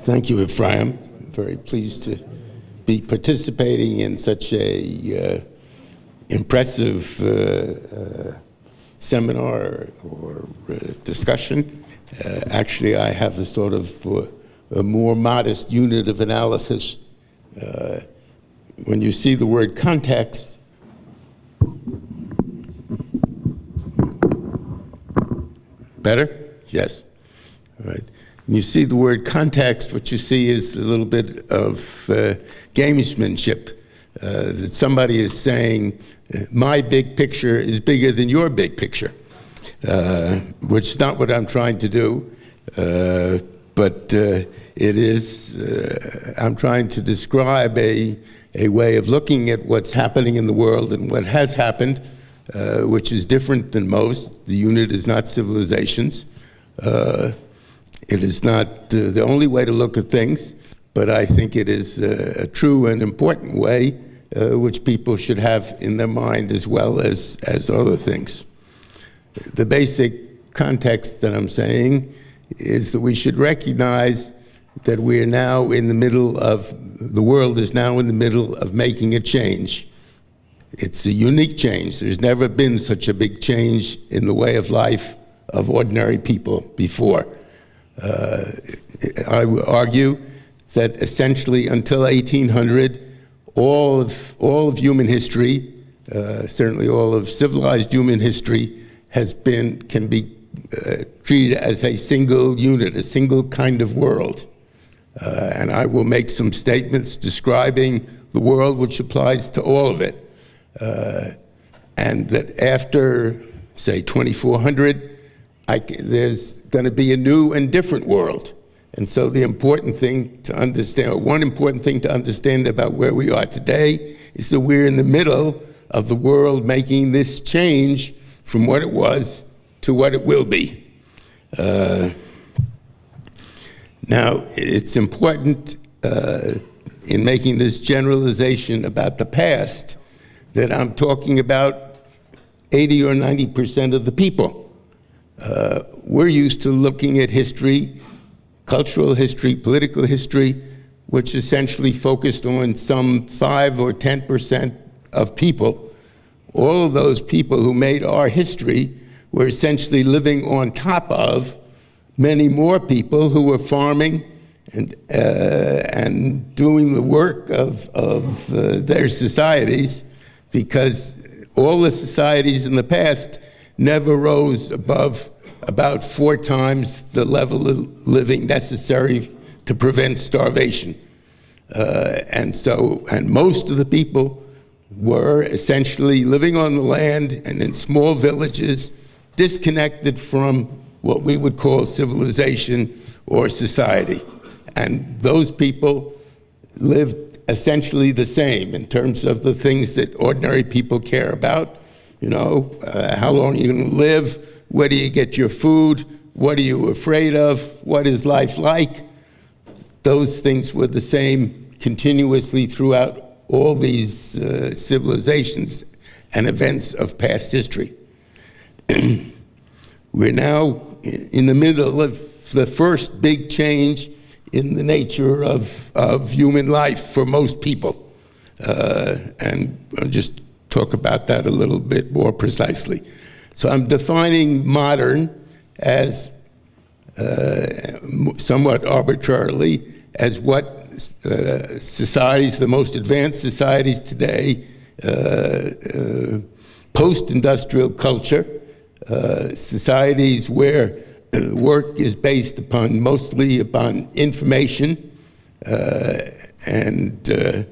Thank you, Ephraim. I'm very pleased to be participating in such a impressive seminar or discussion. Actually, I have a sort of a more modest unit of analysis. When you see the word context, better? Yes. All right. When you see the word context, what you see is a little bit of gamesmanship. That somebody is saying, my big picture is bigger than your big picture, which is not what I'm trying to do, but it is, I'm trying to describe a way of looking at what's happening in the world and what has happened, which is different than most. The unit is not civilizations. It is not the only way to look at things, but I think it is a true and important way which people should have in their mind as well as other things. The basic context that I'm saying is that we should recognize that we are now in the middle of, the world is now in the middle of making a change. It's a unique change. There's never been such a big change in the way of life of ordinary people before. I would argue that essentially until 1800, all of human history, certainly all of civilized human history, can be treated as a single unit, a single kind of world. And I will make some statements describing the world which applies to all of it. And that after, say, 2400, there's going to be a new and different world. And so the important thing to understand, or one important thing to understand about where we are today, is that we're in the middle of the world making this change from what it was to what it will be. Now, it's important in making this generalization about the past that I'm talking about 80 or 90% of the people. We're used to looking at history, cultural history, political history, which essentially focused on some 5 or 10% of people. All of those people who made our history were essentially living on top of many more people who were farming and doing the work of their societies, because all the societies in the past never rose above about 4 times the level of living necessary to prevent starvation. And most of the people were essentially living on the land and in small villages, disconnected from what we would call civilization or society. And those people lived essentially the same in terms of the things that ordinary people care about. You know, how long are you going to live? Where do you get your food? What are you afraid of? What is life like? Those things were the same continuously throughout all these civilizations and events of past history. We're now in the middle of the first big change in the nature of human life for most people. And I'll just talk about that a little bit more precisely. So I'm defining modern as, somewhat arbitrarily, as what societies, the most advanced societies today, post-industrial culture, societies where work is based mostly upon information and the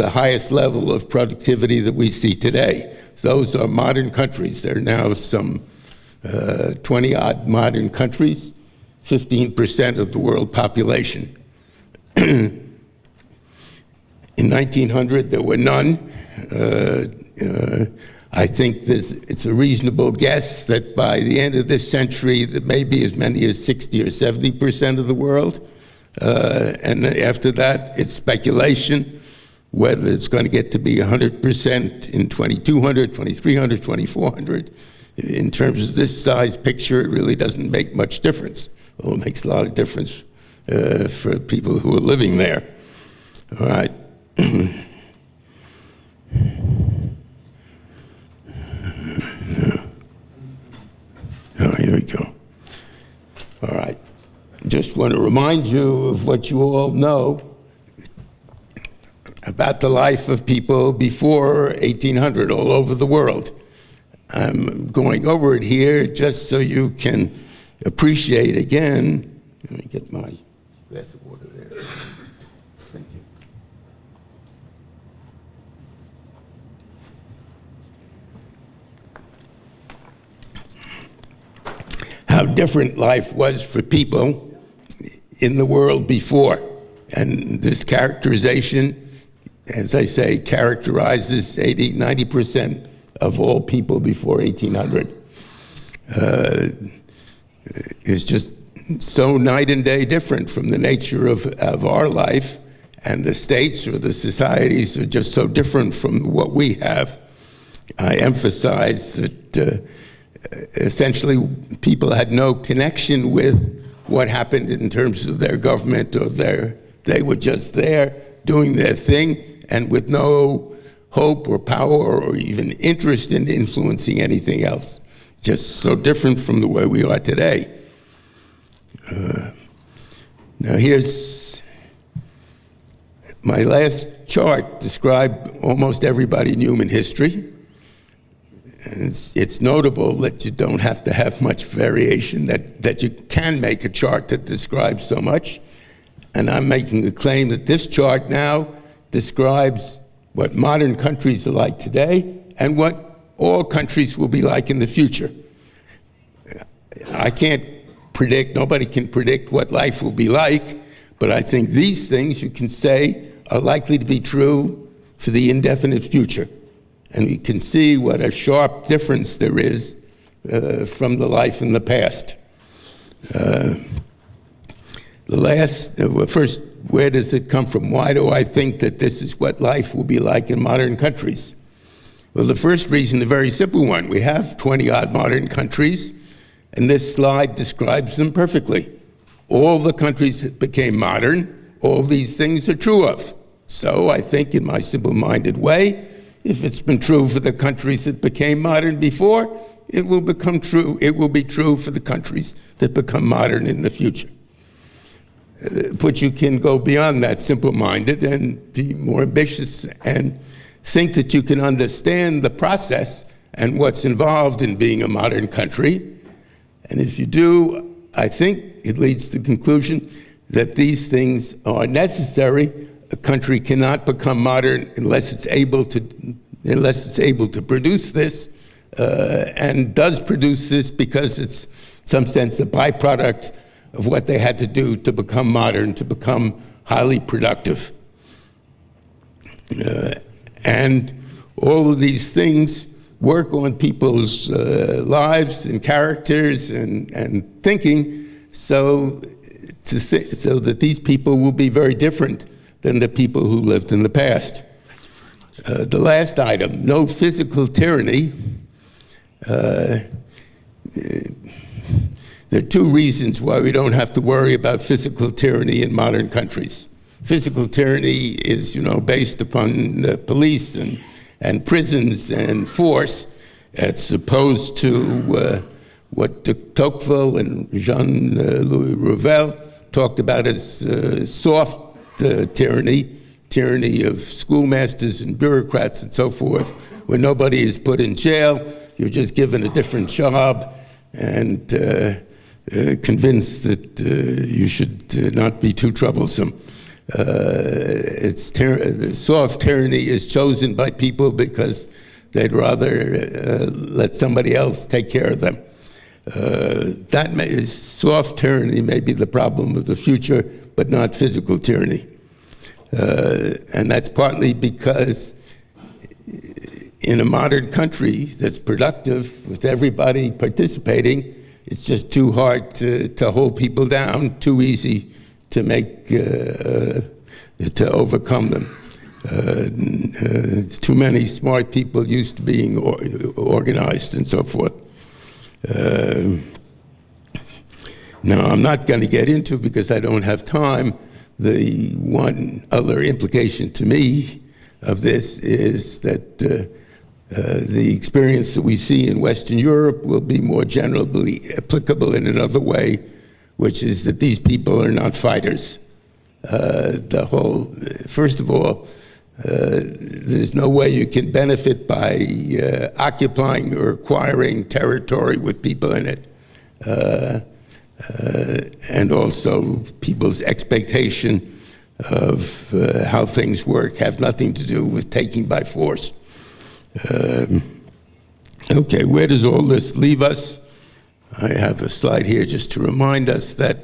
highest level of productivity that we see today. Those are modern countries. There are now some 20-odd modern countries, 15% of the world population. In 1900, there were none. I think it's a reasonable guess that by the end of this century, there may be as many as 60 or 70% of the world. And after that, it's speculation whether it's going to get to be 100% in 2200, 2300, 2400. In terms of this size picture, it really doesn't make much difference. Well, it makes a lot of difference for people who are living there. All right. Oh, here we go. All right. Just want to remind you of what you all know about the life of people before 1800 all over the world. I'm going over it here just so you can appreciate again. Let me get my glass of water there. Thank you. How different life was for people in the world before. And this characterization, as I say, characterizes 80, 90% of all people before 1800. It's just so night and day different from the nature of our life, and the states or the societies are just so different from what we have. I emphasize that essentially people had no connection with what happened in terms of their government or they were just there doing their thing and with no hope or power or even interest in influencing anything else. Just so different from the way we are today. Now here's my last chart, described almost everybody in human history. And it's notable that you don't have to have much variation, that you can make a chart that describes so much. And I'm making a claim that this chart now describes what modern countries are like today and what all countries will be like in the future. I can't predict, nobody can predict what life will be like, but I think these things you can say are likely to be true for the indefinite future. And you can see what a sharp difference there is from the life in the past. First, where does it come from? Why do I think that this is what life will be like in modern countries? Well, the first reason, a very simple one. We have 20-odd modern countries, and this slide describes them perfectly. All the countries that became modern, all these things are true of. So I think in my simple-minded way, if it's been true for the countries that became modern before, it will become true. It will be true for the countries that become modern in the future. But you can go beyond that simple-minded and be more ambitious and think that you can understand the process and what's involved in being a modern country. And if you do, I think it leads to the conclusion that these things are necessary. A country cannot become modern unless it's able to produce this, and does produce this because it's, in some sense, a byproduct of what they had to do to become modern, to become highly productive. And all of these things work on people's lives and characters and thinking, so that these people will be very different than the people who lived in the past. The last item, no physical tyranny. There are two reasons why we don't have to worry about physical tyranny in modern countries. Physical tyranny is, based upon the police and prisons and force, as opposed to what de Tocqueville and Jean-Louis Revel talked about as soft tyranny of schoolmasters and bureaucrats and so forth, where nobody is put in jail, you're just given a different job and convinced that you should not be too troublesome. Soft tyranny is chosen by people because they'd rather let somebody else take care of them. Soft tyranny may be the problem of the future, but not physical tyranny. And that's partly because in a modern country that's productive, with everybody participating, it's just too hard to hold people down, too easy to make, to overcome them. Too many smart people used to being Now, I'm not going to get into, because I don't have time, the one other implication to me of this is that the experience that we see in Western Europe will be more generally applicable in another way, which is that these people are not fighters. First of all, there's no way you can benefit by occupying or acquiring territory with people in it. And also people's expectation of how things work have nothing to do with taking by force. Okay, where does all this leave us? I have a slide here just to remind us that,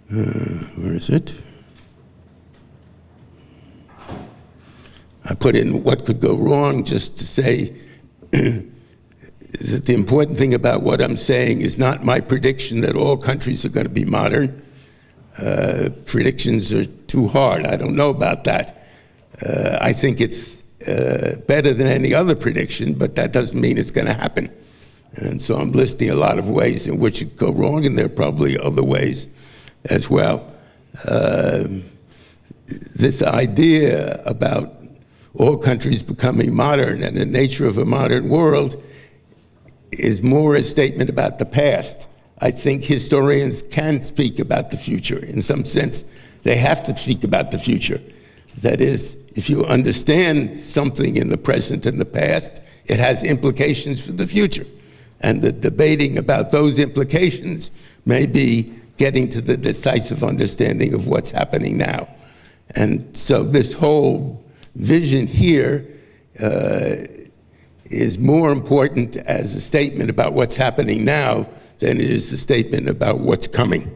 where is it? I put in what could go wrong just to say that the important thing about what I'm saying is not my prediction that all countries are going to be modern. Predictions are too hard. I don't know about that. I think it's better than any other prediction, but that doesn't mean it's going to happen. And so I'm listing a lot of ways in which it could go wrong, and there are probably other ways as well. This idea about all countries becoming modern and the nature of a modern world is more a statement about the past. I think historians can speak about the future. In some sense, they have to speak about the future. That is, if you understand something in the present and the past, it has implications for the future. And the debating about those implications may be getting to the decisive understanding of what's happening now. And so this whole vision here is more important as a statement about what's happening now than it is a statement about what's coming.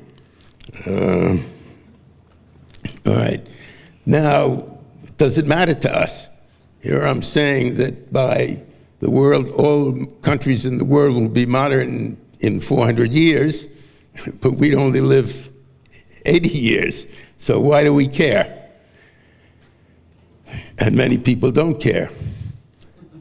All right. Now, does it matter to us? Here I'm saying that by the world, all countries in the world will be modern in 400 years, but we'd only live 80 years. So why do we care? And many people don't care.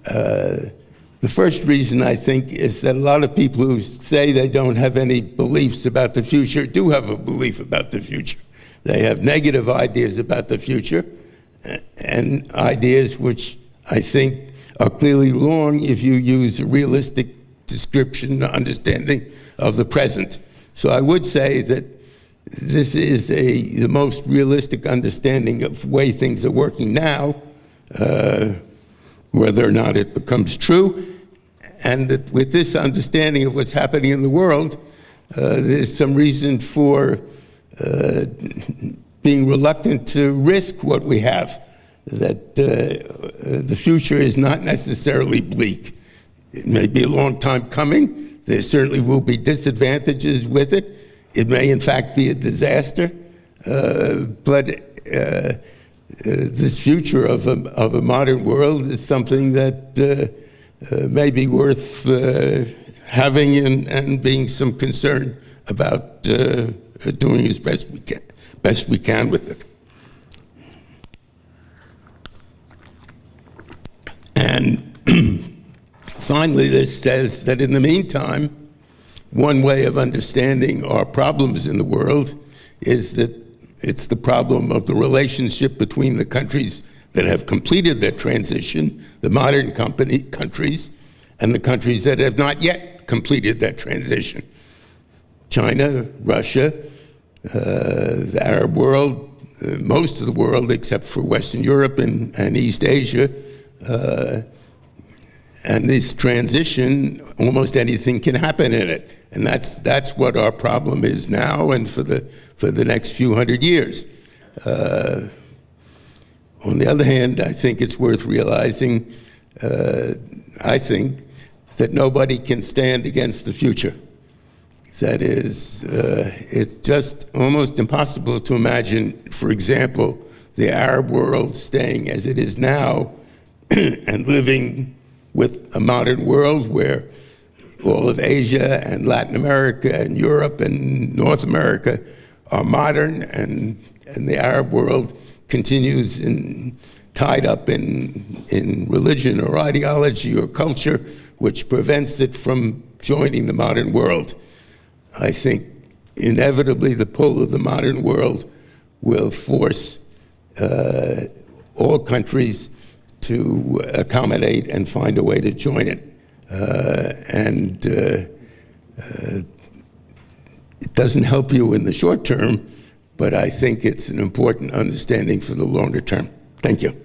The first reason, I think, is that a lot of people who say they don't have any beliefs about the future do have a belief about the future. They have negative ideas about the future, and ideas which I think are clearly wrong if you use a realistic description, understanding of the present. So I would say that this is the most realistic understanding of the way things are working now, whether or not it becomes true. And that with this understanding of what's happening in the world, there's some reason for being reluctant to risk what we have, that the future is not necessarily bleak. It may be a long time coming. There certainly will be disadvantages with it. It may, in fact, be a disaster. But this future of a modern world is something that may be worth having and being some concern about doing as best we can with it. And finally, this says that in the meantime, one way of understanding our problems in the world is that it's the problem of the relationship between the countries that have completed their transition, the modern countries, and the countries that have not yet completed that transition. China, Russia, the Arab world, most of the world except for Western Europe and East Asia. And this transition, almost anything can happen in it. And that's what our problem is now and for the next few hundred years. On the other hand, I think it's worth realizing, I think, that nobody can stand against the future. That is, it's just almost impossible to imagine, for example, the Arab world staying as it is now and living with a modern world where all of Asia and Latin America and Europe and North America are modern, and the Arab world continues tied up in religion or ideology or culture, which prevents it from joining the modern world. I think inevitably the pull of the modern world will force all countries to accommodate and find a way to join it. It doesn't help you in the short term, but I think it's an important understanding for the longer term. Thank you.